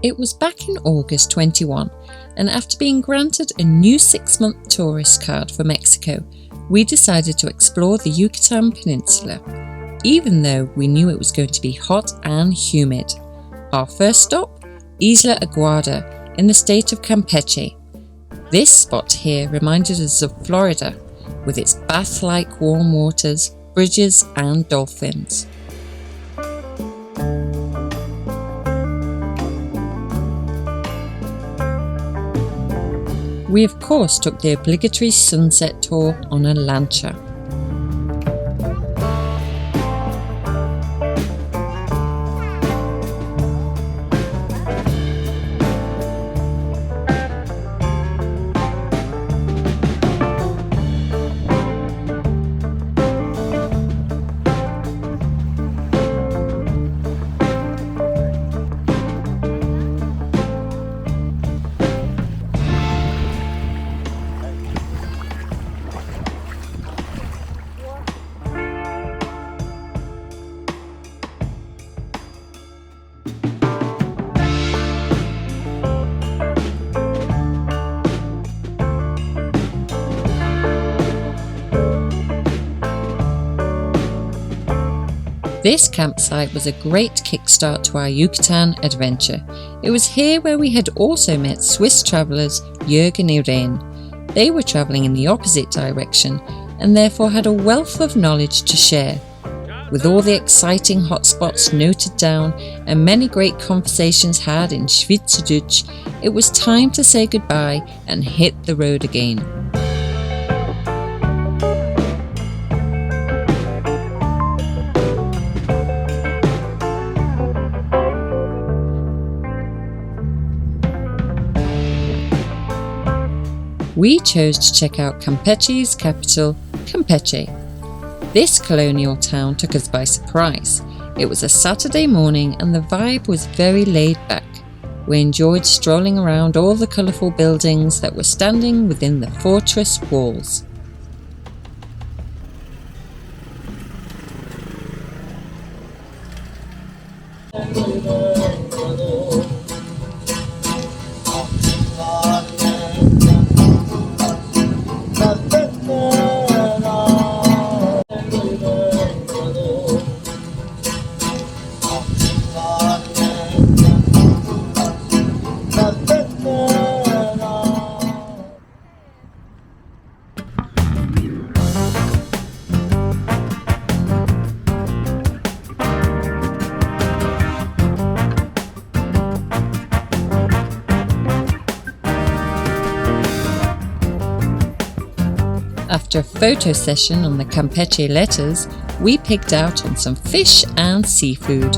It was back in August 21, and after being granted a new 6-month tourist card for Mexico, we decided to explore the Yucatan Peninsula, even though we knew it was going to be hot and humid. Our first stop, Isla Aguada in the state of Campeche. This spot here reminded us of Florida, with its bath-like warm waters, bridges and dolphins. We of course took the obligatory sunset tour on a lancha. This campsite was a great kickstart to our Yucatan adventure. It was here where we had also met Swiss travellers Jörg and Irene. They were travelling in the opposite direction and therefore had a wealth of knowledge to share. With all the exciting hotspots noted down and many great conversations had in Schweizerdeutsch, it was time to say goodbye and hit the road again. We chose to check out Campeche's capital, Campeche. This colonial town took us by surprise. It was a Saturday morning and the vibe was very laid back. We enjoyed strolling around all the colourful buildings that were standing within the fortress walls. After a photo session on the Campeche letters, we picked out on some fish and seafood.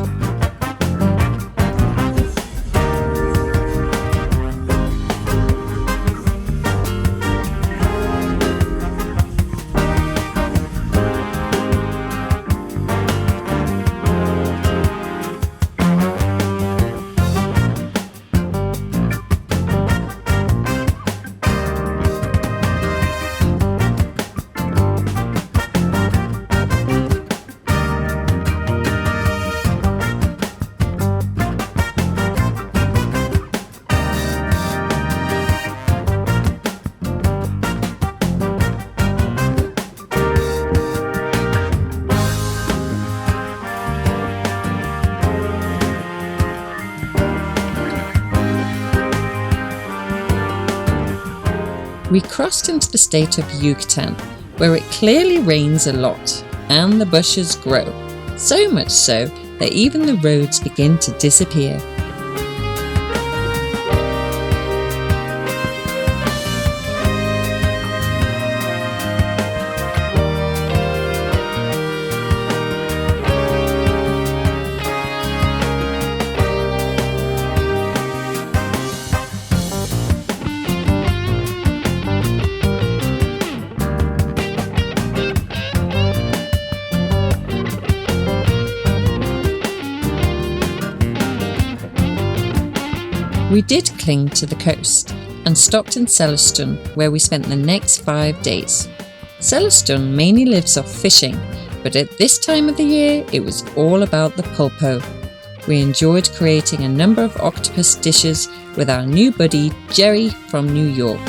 We crossed into the state of Yucatan, where it clearly rains a lot, and the bushes grow, so much so that even the roads begin to disappear. We did cling to the coast and stopped in Celestun, where we spent the next 5 days. Celestun mainly lives off fishing, but at this time of the year it was all about the pulpo. we enjoyed creating a number of octopus dishes with our new buddy Jerry from New York.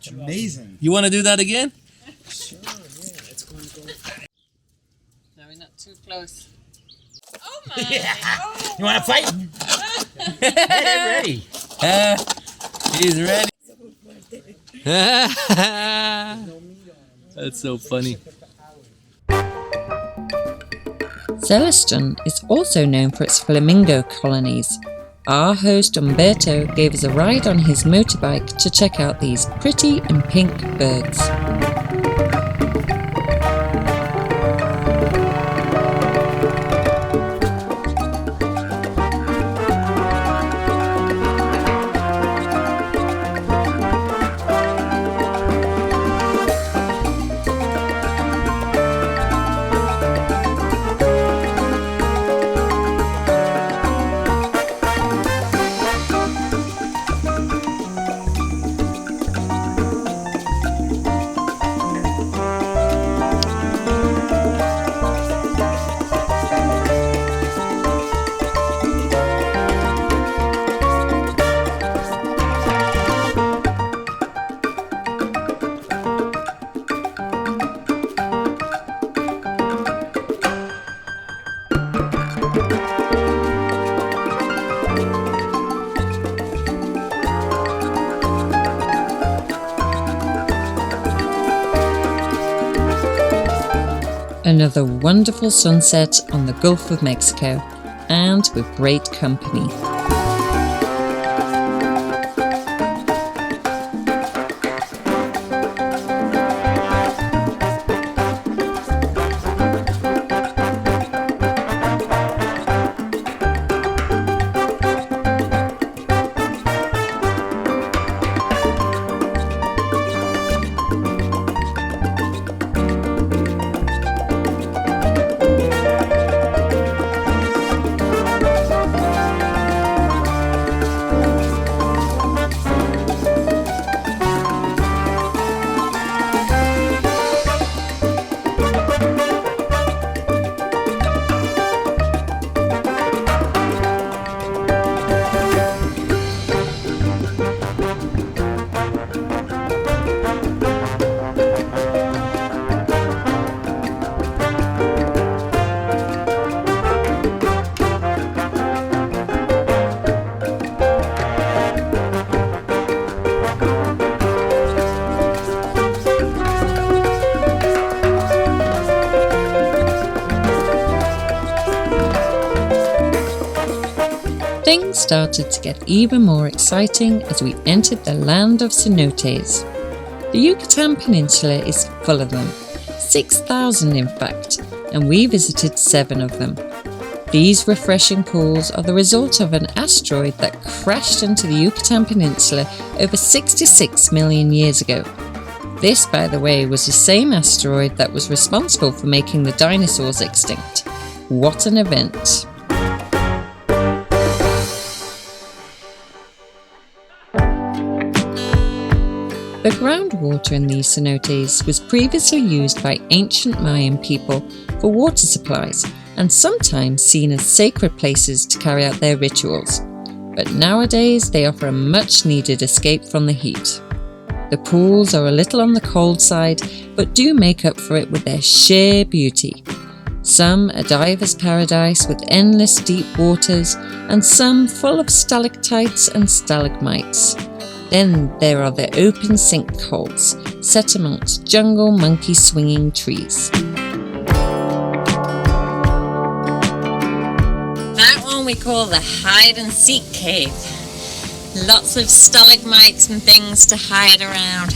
Amazing. You want to do that again? Sure, yeah. It's going to go. No, we're not too close. Oh my! Oh. You want to fight? Get ready. He's ready. That's so funny. Celestun is also known for its flamingo colonies. Our host Umberto gave us a ride on his motorbike to check out these pretty and pink birds. Another wonderful sunset on the Gulf of Mexico, and with great company. Things started to get even more exciting as we entered the land of cenotes. The Yucatan Peninsula is full of them, 6,000 in fact, and we visited 7 of them. These refreshing pools are the result of an asteroid that crashed into the Yucatan Peninsula over 66 million years ago. This, by the way, was the same asteroid that was responsible for making the dinosaurs extinct. What an event! The groundwater in these cenotes was previously used by ancient Mayan people for water supplies and sometimes seen as sacred places to carry out their rituals. But nowadays they offer a much needed escape from the heat. The pools are a little on the cold side, but do make up for it with their sheer beauty. Some a diver's paradise with endless deep waters, and some full of stalactites and stalagmites. Then there are the open sinkholes, set amongst jungle monkey swinging trees. we call the hide and seek cave. Lots of stalagmites and things to hide around.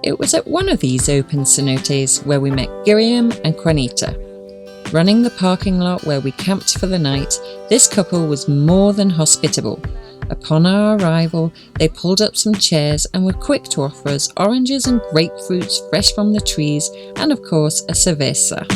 It was at one of these open cenotes where we met Guillaume and Juanita. Running the parking lot where we camped for the night, this couple was more than hospitable. Upon our arrival, they pulled up some chairs and were quick to offer us oranges and grapefruits fresh from the trees and of course a cerveza.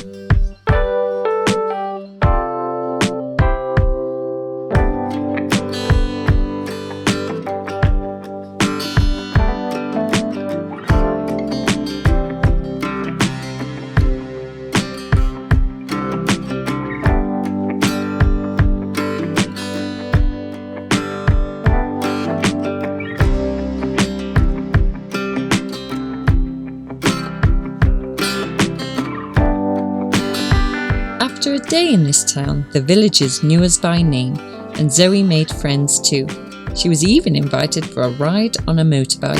After a day in this town, the villagers knew us by name, and Zoe made friends too. She was even invited for a ride on a motorbike.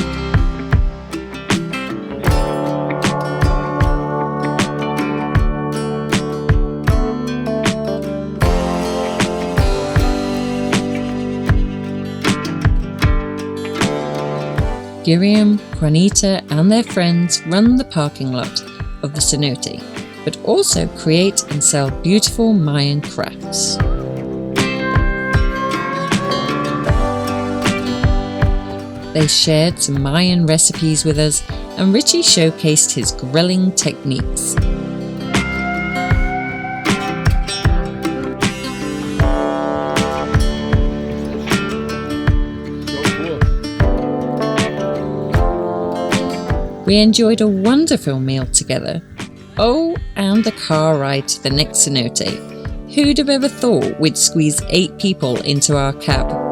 Guillaume, Juanita and their friends run the parking lot of the cenote, but also create and sell beautiful Mayan crafts. They shared some Mayan recipes with us, and Richie showcased his grilling techniques. We enjoyed a wonderful meal together. Oh, and the car ride to the next cenote. Who'd have ever thought we'd squeeze 8 people into our cab?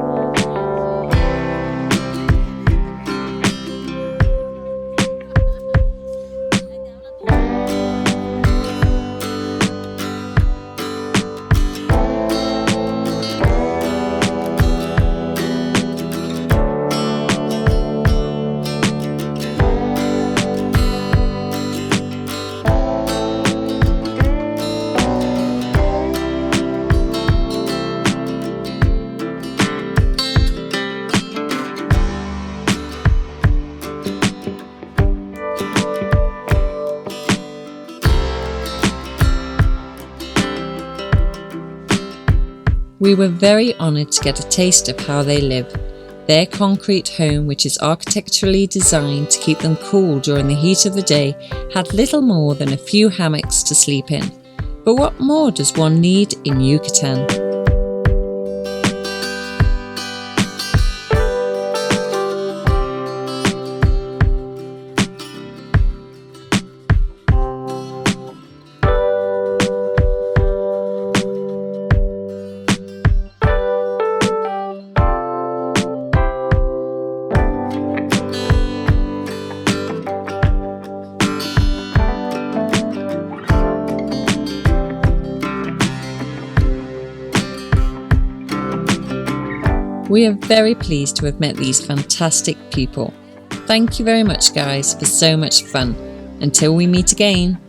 We were very honoured to get a taste of how they live. Their concrete home, which is architecturally designed to keep them cool during the heat of the day, had little more than a few hammocks to sleep in. But what more does one need in Yucatan? We are very pleased to have met these fantastic people. Thank you very much, guys, for so much fun. Until we meet again.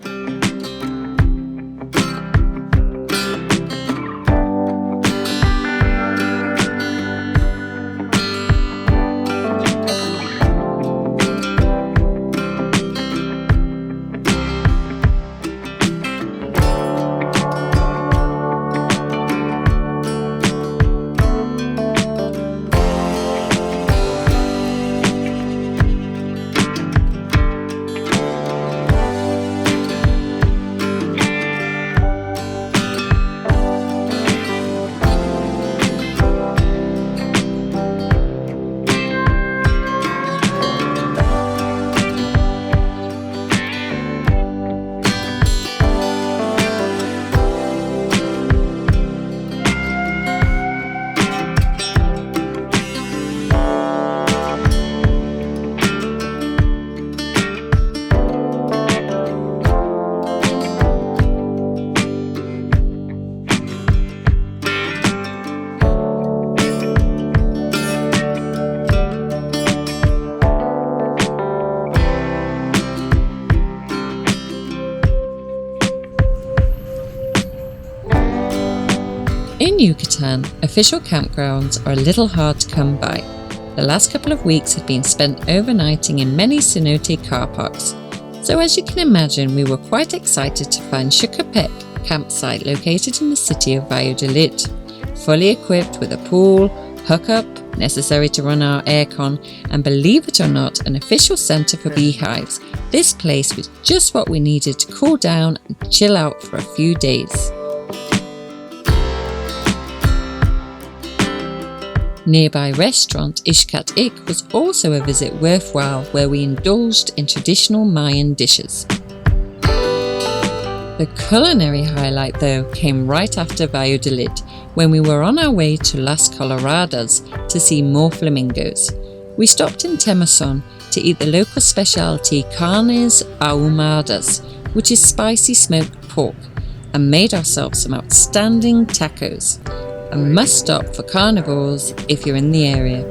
In Yucatan, official campgrounds are a little hard to come by. The last couple of weeks have been spent overnighting in many cenote car parks, so as you can imagine we were quite excited to find Campeche campsite located in the city of Valladolid, fully equipped with a pool, hookup, necessary to run our aircon, and believe it or not, an official centre for beehives. This place was just what we needed to cool down and chill out for a few days. Nearby restaurant Yucatan was also a visit worthwhile, where we indulged in traditional Mayan dishes. The culinary highlight though came right after Valladolid, when we were on our way to Las Coloradas to see more flamingos. We stopped in Cenote to eat the local specialty carnes ahumadas, which is spicy smoked pork, and made ourselves some outstanding tacos. A must stop for carnivores if you're in the area.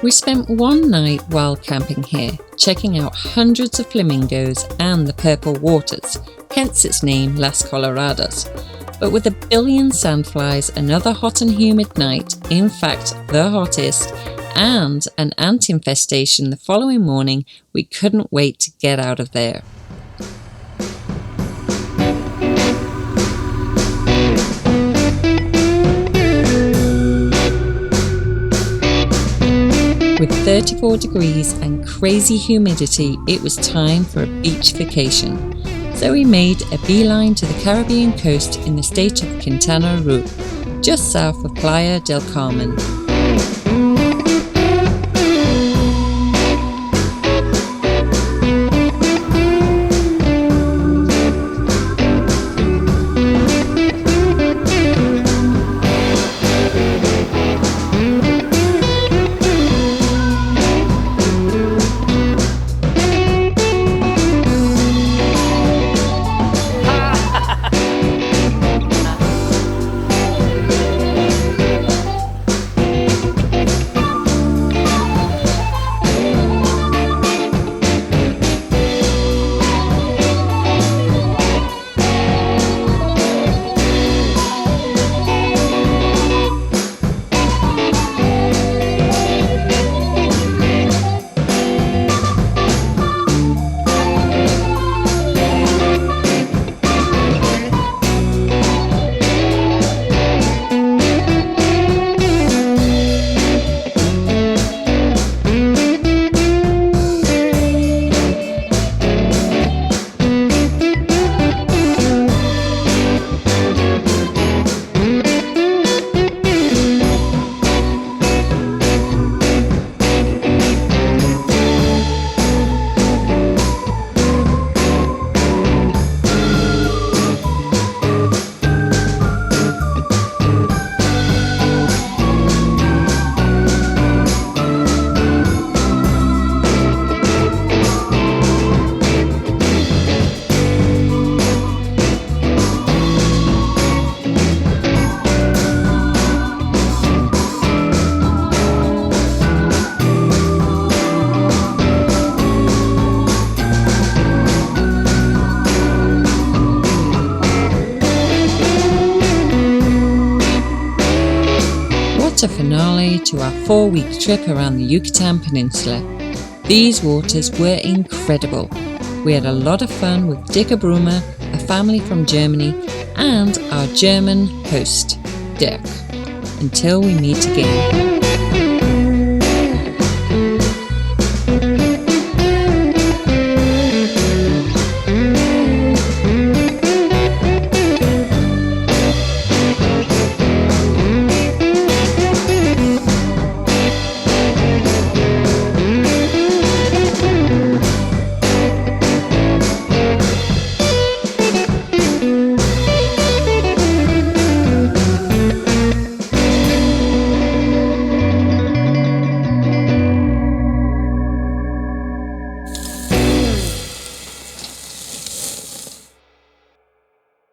We spent one night wild camping here, checking out hundreds of flamingos and the purple waters, hence its name Las Coloradas. But with a billion sandflies, another hot and humid night, in fact the hottest, and an ant infestation the following morning, we couldn't wait to get out of there. With 34 degrees and crazy humidity, it was time for a beach vacation. So we made a beeline to the Caribbean coast in the state of Quintana Roo, just south of Playa del Carmen. A finale to our 4-week trip around the Yucatan Peninsula. These waters were incredible. We had a lot of fun with Dicker Brummer, a family from Germany, and our German host, Dirk. Until we meet again.